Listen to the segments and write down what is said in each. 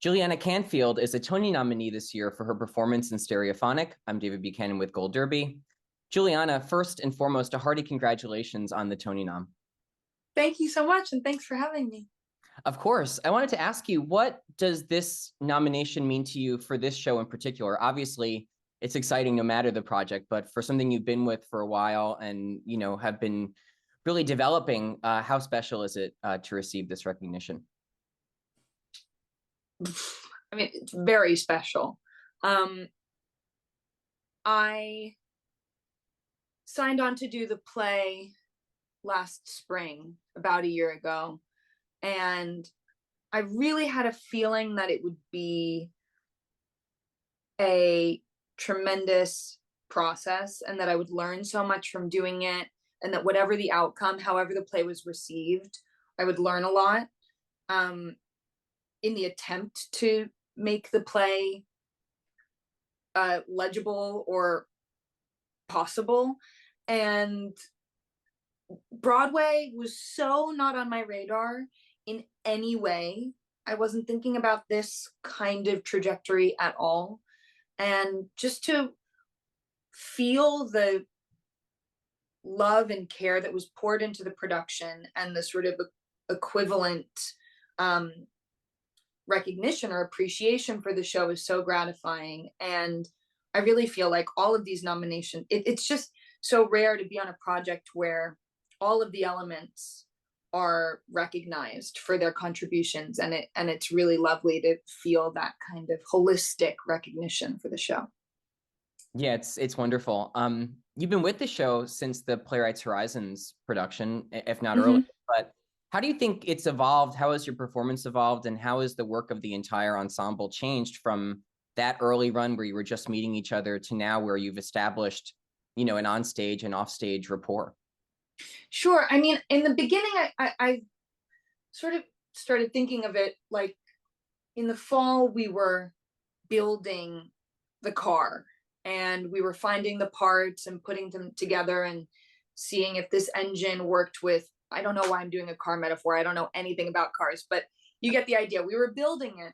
Juliana Canfield is a Tony nominee this year for her performance in Stereophonic. I'm David Buchanan with Gold Derby. Juliana, first and foremost, a hearty congratulations on the Tony nom. Thank you so much, and thanks for having me. Of course. I wanted to ask you, what does this nomination mean to you for this show in particular? Obviously, it's exciting no matter the project, but for something you've been with for a while and, have been really developing, how special is it to receive this recognition? I mean, it's very special. I signed on to do the play last spring, about a year ago, and I really had a feeling that it would be a tremendous process and that I would learn so much from doing it, and that whatever the outcome, however the play was received, I would learn a lot in the attempt to make the play legible or possible. And Broadway was so not on my radar in any way. I wasn't thinking about this kind of trajectory at all. And just to feel the love and care that was poured into the production and the sort of equivalent recognition or appreciation for the show is so gratifying. And I really feel like all of these nominations, it's just so rare to be on a project where all of the elements are recognized for their contributions, and it's really lovely to feel that kind of holistic recognition for the show. Yeah, it's wonderful. You've been with the show since the Playwrights Horizons production, if not earlier, but how do you think it's evolved? How has your performance evolved, and how has the work of the entire ensemble changed from that early run where you were just meeting each other to now where you've established, an onstage and offstage rapport? Sure. I mean, in the beginning, I sort of started thinking of it like in the fall, we were building the car and we were finding the parts and putting them together and seeing if this engine worked with, I don't know why I'm doing a car metaphor. I don't know anything about cars, but you get the idea. We were building it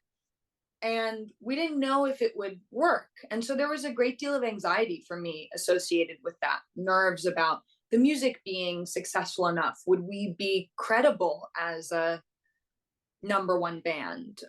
and we didn't know if it would work. And so there was a great deal of anxiety for me associated with that, nerves about the music being successful enough. Would we be credible as a #1 band?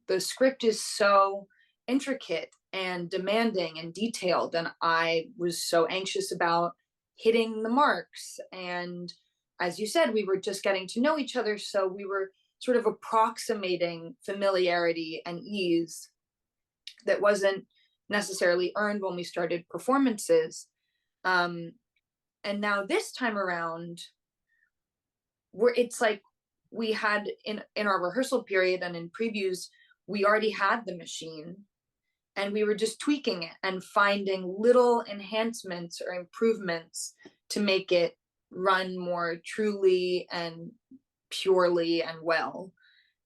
The script is so intricate and demanding and detailed, and I was so anxious about hitting the marks. And as you said, we were just getting to know each other, so we were sort of approximating familiarity and ease that wasn't necessarily earned when we started performances. And now this time around, it's like we had in our rehearsal period and in previews, we already had the machine and we were just tweaking it and finding little enhancements or improvements to make it run more truly and purely and well.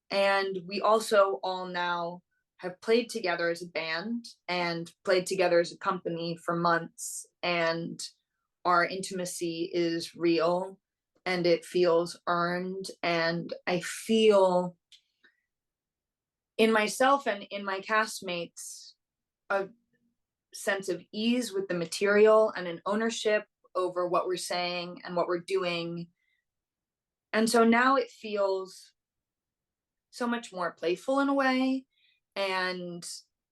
And we also all now have played together as a band and played together as a company for months, and our intimacy is real and it feels earned. And I feel in myself and in my castmates a sense of ease with the material and an ownership over what we're saying and what we're doing. And so now it feels so much more playful in a way, and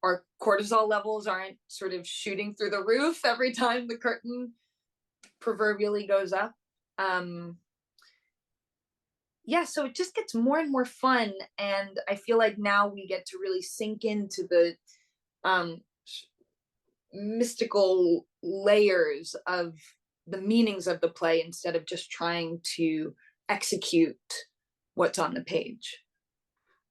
our cortisol levels aren't sort of shooting through the roof every time the curtain proverbially goes up. Yeah, so it just gets more and more fun, and I feel like now we get to really sink into the mystical layers of the meanings of the play instead of just trying to execute what's on the page.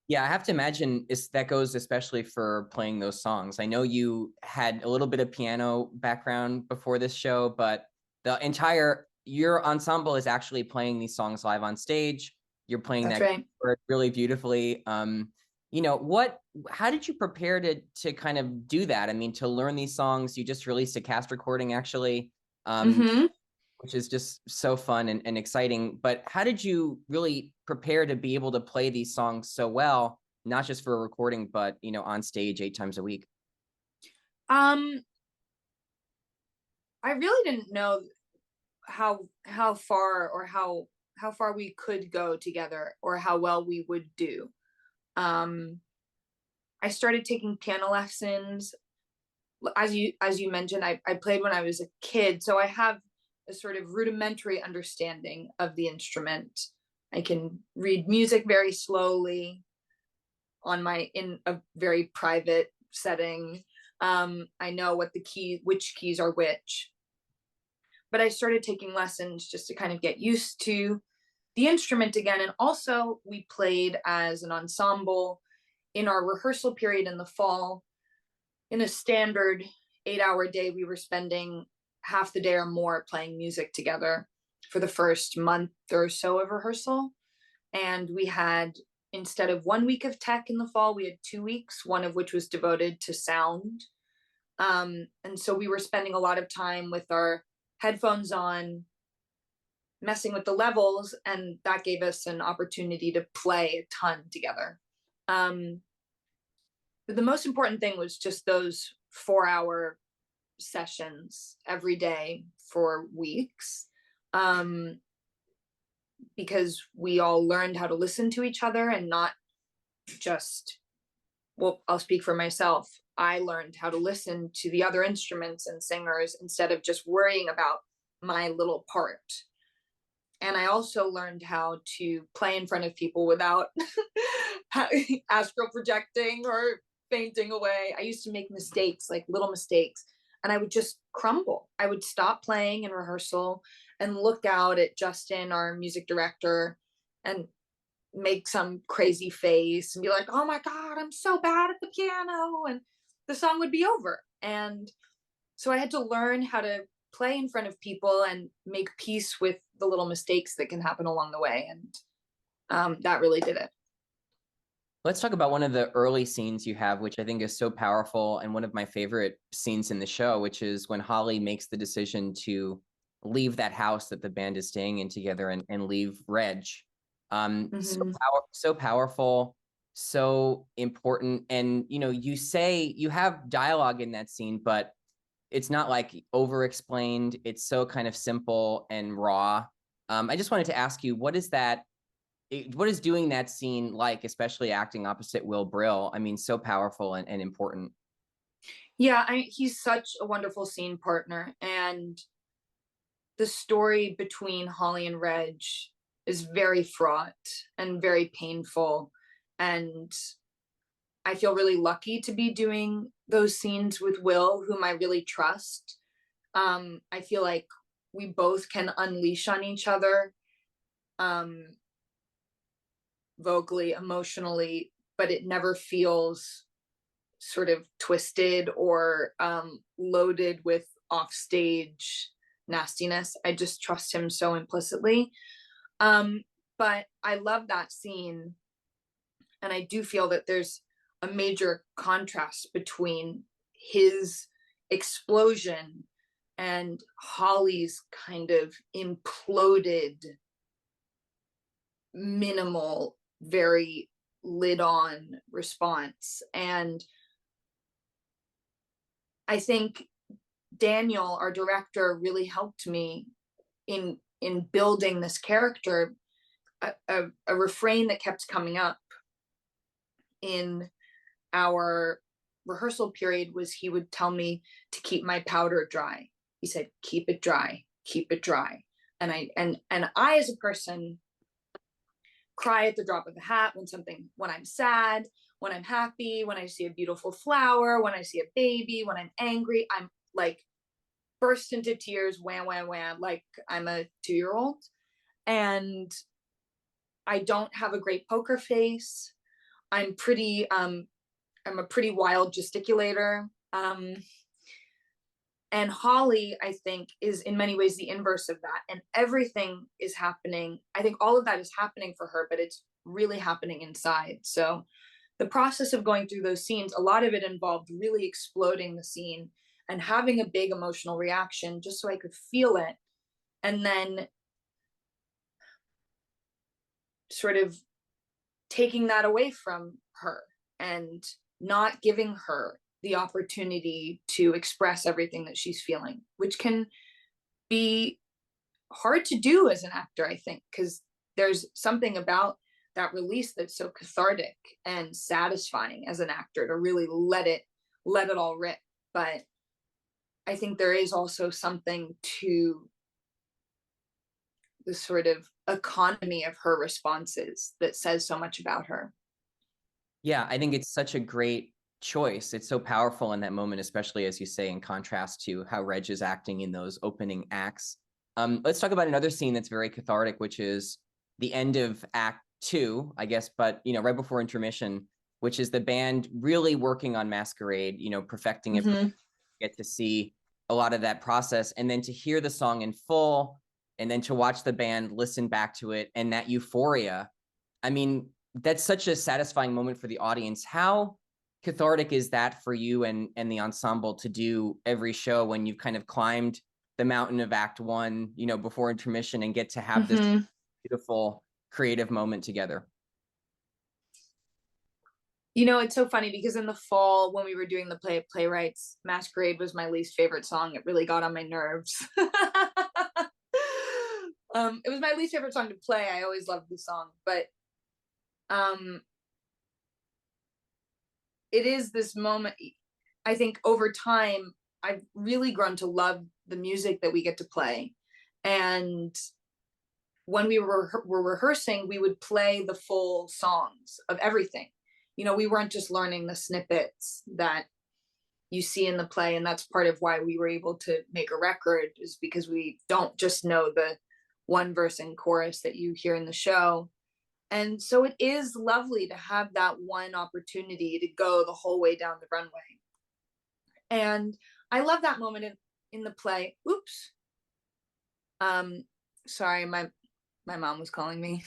Yeah, I have to imagine that goes especially for playing those songs. I know you had a little bit of piano background before this show, but your ensemble is actually playing these songs live on stage. You're playing That's that right. really beautifully. How did you prepare to kind of do that? I mean, to learn these songs, you just released a cast recording actually, which is just so fun and exciting. But how did you really prepare to be able to play these songs so well, not just for a recording, but, you know, on stage 8 times a week? I really didn't know how far or how far we could go together or how well we would do. I started taking piano lessons. As you mentioned, I played when I was a kid, so I have a sort of rudimentary understanding of the instrument. I can read music very slowly in a very private setting. I know which keys are which. But I started taking lessons just to kind of get used to the instrument again. And also, we played as an ensemble in our rehearsal period in the fall. In a standard 8-hour day, we were spending half the day or more playing music together for the first month or so of rehearsal. And we had, instead of 1 week of tech in the fall, we had 2 weeks, one of which was devoted to sound. And so we were spending a lot of time with our headphones on, messing with the levels, and that gave us an opportunity to play a ton together. But the most important thing was just those 4-hour sessions every day for weeks, because we all learned how to listen to each other and not just, well, I'll speak for myself. I learned how to listen to the other instruments and singers instead of just worrying about my little part. And I also learned how to play in front of people without astral projecting or fainting away. I used to make mistakes, like little mistakes, and I would just crumble. I would stop playing in rehearsal and look out at Justin, our music director, and make some crazy face and be like, oh my God, I'm so bad at the piano. And the song would be over. And so I had to learn how to play in front of people and make peace with the little mistakes that can happen along the way. And that really did it. Let's talk about one of the early scenes you have, which I think is so powerful, and one of my favorite scenes in the show, which is when Holly makes the decision to leave that house that the band is staying in together and leave Reg. So powerful, so important. And, you know, you have dialogue in that scene, but it's not like over explained. It's so kind of simple and raw. I just wanted to ask you, what is doing that scene like, especially acting opposite Will Brill? I mean, so powerful and important. Yeah, he's such a wonderful scene partner. And the story between Holly and Reg is very fraught and very painful. And I feel really lucky to be doing those scenes with Will, whom I really trust. I feel like we both can unleash on each other, vocally, emotionally, but it never feels sort of twisted or loaded with offstage nastiness. I just trust him so implicitly. But I love that scene. And I do feel that there's a major contrast between his explosion and Holly's kind of imploded, minimal, very lid on response. And I think Daniel, our director, really helped me in building this character. A refrain that kept coming up in our rehearsal period was, he would tell me to keep my powder dry. He said, keep it dry, keep it dry. And I as a person cry at the drop of a hat when I'm sad, when I'm happy, when I see a beautiful flower, when I see a baby, when I'm angry, I'm like burst into tears, wham, wham, wham, like I'm a 2-year-old. And I don't have a great poker face. I'm a pretty wild gesticulator. And Holly, I think, is in many ways the inverse of that. And everything is happening. I think all of that is happening for her, but it's really happening inside. So the process of going through those scenes, a lot of it involved really exploding the scene and having a big emotional reaction just so I could feel it. And then sort of taking that away from her and not giving her the opportunity to express everything that she's feeling, which can be hard to do as an actor, I think, because there's something about that release that's so cathartic and satisfying as an actor to really let it all rip. But I think there is also something to the sort of economy of her responses that says so much about her. Yeah, I think it's such a great choice. It's so powerful in that moment, especially as you say, in contrast to how Reg is acting in those opening acts. Let's talk about another scene that's very cathartic, which is the end of Act 2, I guess, but right before intermission, which is the band really working on Masquerade, perfecting it. Mm-hmm. Get to see a lot of that process, and then to hear the song in full, and then to watch the band listen back to it, and that euphoria. I mean, that's such a satisfying moment for the audience. How cathartic is that for you and the ensemble to do every show when you've kind of climbed the mountain of Act 1, before intermission, and get to have this beautiful creative moment together? It's so funny because in the fall, when we were doing the play at Playwrights, Masquerade was my least favorite song. It really got on my nerves. It was my least favorite song to play. I always loved the song, but it is this moment. I think over time, I've really grown to love the music that we get to play. And when we were rehearsing, we would play the full songs of everything. We weren't just learning the snippets that you see in the play. And that's part of why we were able to make a record, is because we don't just know the one verse and chorus that you hear in the show. And so it is lovely to have that one opportunity to go the whole way down the runway. And I love that moment in the play. Oops. Sorry, my mom was calling me.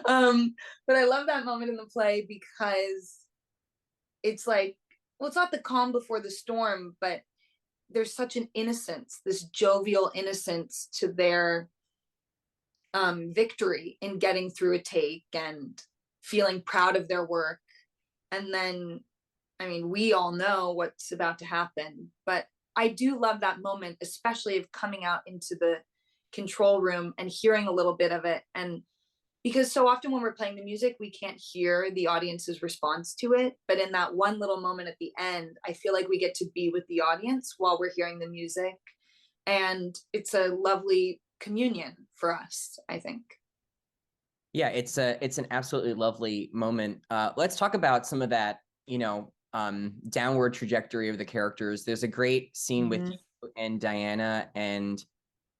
But I love that moment in the play because it's like, well, it's not the calm before the storm, but there's such an innocence, this jovial innocence to their victory in getting through a take and feeling proud of their work. And then, we all know what's about to happen, but I do love that moment, especially of coming out into the control room and hearing a little bit of it. And because so often when we're playing the music, we can't hear the audience's response to it. But in that one little moment at the end, I feel like we get to be with the audience while we're hearing the music. And it's a lovely communion for us, I think. Yeah, it's an absolutely lovely moment. Let's talk about some of that, downward trajectory of the characters. There's a great scene with you and Diana and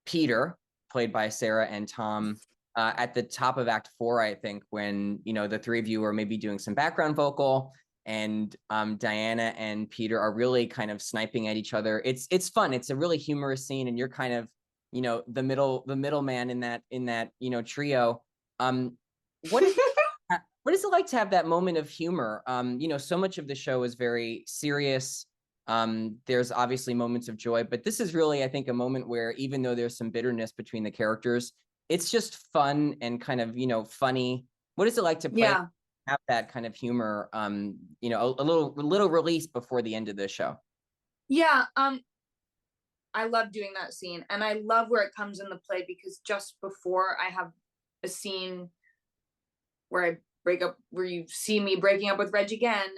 Peter, played by Sarah and Tom, at the top of Act 4, I think, when the three of you are maybe doing some background vocal, and Diana and Peter are really kind of sniping at each other. It's fun. It's a really humorous scene, and you're kind of the middleman in that trio. What is it like to have that moment of humor? So much of the show is very serious. There's obviously moments of joy, but this is really, I think, a moment where even though there's some bitterness between the characters, it's just fun and kind of, funny. What is it like to play, have that kind of humor, a little release before the end of the show? Yeah. I love doing that scene, and I love where it comes in the play, because just before I have a scene where where you see me breaking up with Reg again,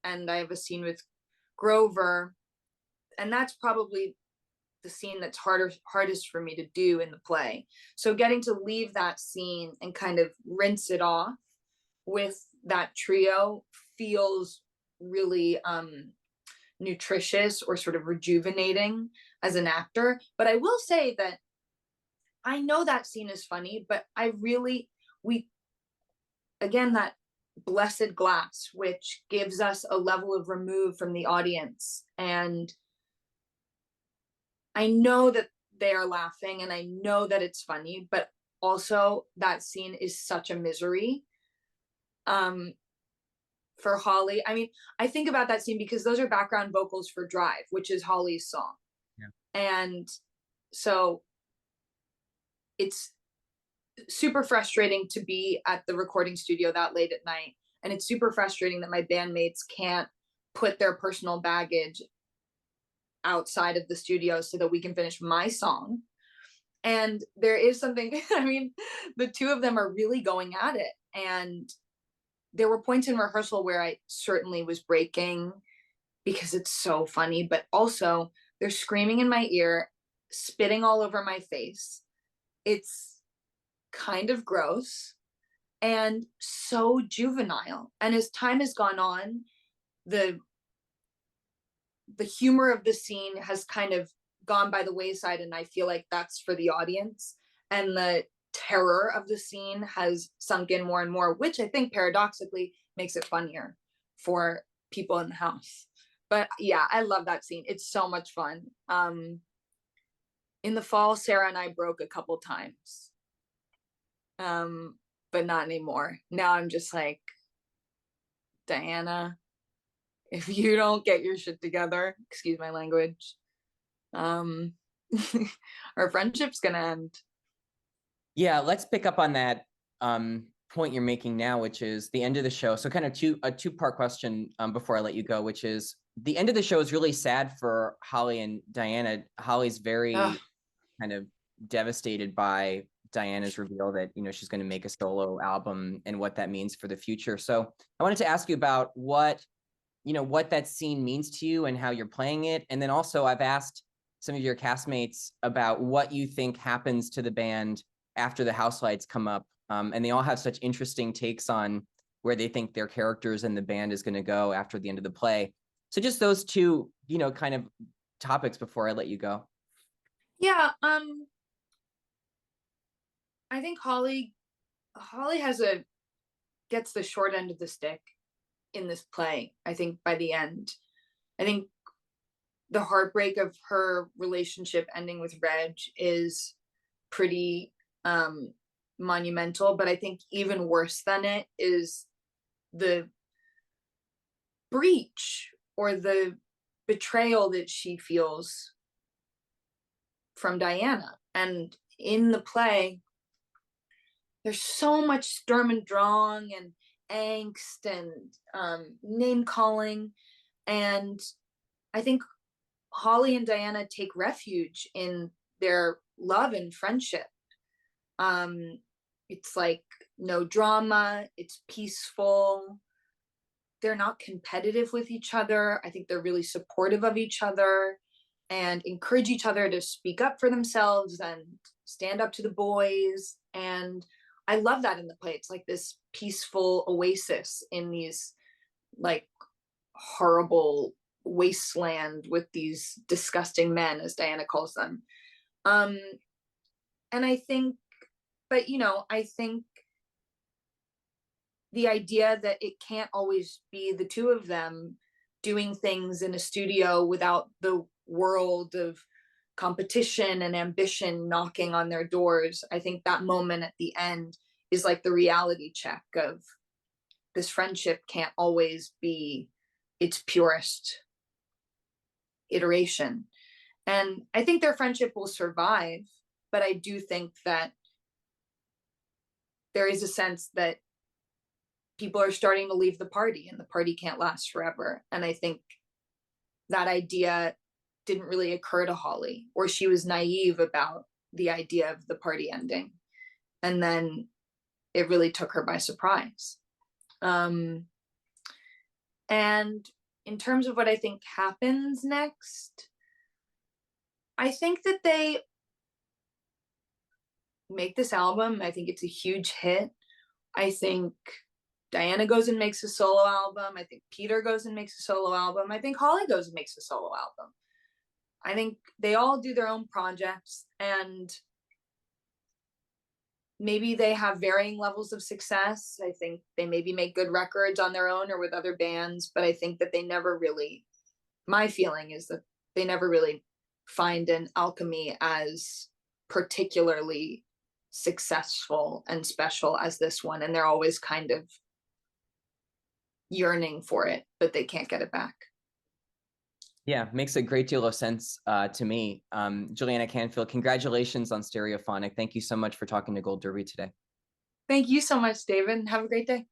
and I have a scene with Grover, and that's probably the scene that's hardest for me to do in the play. So getting to leave that scene and kind of rinse it off with that trio feels really nutritious or sort of rejuvenating as an actor. But I will say that I know that scene is funny, but again, that blessed glass, which gives us a level of remove from the audience. And I know that they are laughing and I know that it's funny, but also that scene is such a misery for Holly. I think about that scene because those are background vocals for Drive, which is Holly's song. Yeah. And so it's super frustrating to be at the recording studio that late at night. And it's super frustrating that my bandmates can't put their personal baggage outside of the studio so that we can finish my song. And there is something, I mean, the two of them are really going at it. And there were points in rehearsal where I certainly was breaking because it's so funny, but also they're screaming in my ear, spitting all over my face. It's kind of gross and so juvenile. And as time has gone on, the humor of the scene has kind of gone by the wayside, and I feel like that's for the audience. And the terror of the scene has sunk in more and more, which I think paradoxically makes it funnier for people in the house. But yeah, I love that scene. It's so much fun. In the fall, Sarah and I broke a couple times, but not anymore. Now I'm just like, Diana, if you don't get your shit together, excuse my language, our friendship's gonna end. Yeah, let's pick up on that point you're making now, which is the end of the show. So kind of a two-part question before I let you go, which is the end of the show is really sad for Holly and Diana. Holly's very kind of devastated by Diana's reveal that, you know, she's going to make a solo album and what that means for the future. So I wanted to ask you about what that scene means to you and how you're playing it. And then also I've asked some of your castmates about what you think happens to the band after the house lights come up. And they all have such interesting takes on where they think their characters and the band is going to go after the end of the play. So just those two, kind of topics before I let you go. Yeah. I think Holly gets the short end of the stick in this play. I think by the end, I think the heartbreak of her relationship ending with Reg is pretty monumental, but I think even worse than it is the breach or the betrayal that she feels from Diana. And in the play, there's so much Sturm und Drang and angst and name calling. And I think Holly and Diana take refuge in their love and friendship. It's like no drama, it's peaceful. They're not competitive with each other. I think they're really supportive of each other and encourage each other to speak up for themselves and stand up to the boys. And I love that in the play. It's like this peaceful oasis in these like horrible wasteland with these disgusting men, as Diana calls them. And I think, but I think the idea that it can't always be the two of them doing things in a studio without the world of competition and ambition knocking on their doors. I think that moment at the end is like the reality check of this friendship can't always be its purest iteration. And I think their friendship will survive, but I do think that there is a sense that people are starting to leave the party and the party can't last forever. And I think that idea didn't really occur to Holly, or she was naive about the idea of the party ending. And then it really took her by surprise. And in terms of what I think happens next, I think that they make this album. I think it's a huge hit. I think Diana goes and makes a solo album. I think Peter goes and makes a solo album. I think Holly goes and makes a solo album. I think they all do their own projects, and maybe they have varying levels of success. I think they maybe make good records on their own or with other bands, but I think that they never really, my feeling is that they never really find an alchemy as particularly successful and special as this one. And they're always kind of yearning for it, but they can't get it back. Yeah, makes a great deal of sense to me. Juliana Canfield, congratulations on Stereophonic. Thank you so much for talking to Gold Derby today. Thank you so much, David. Have a great day.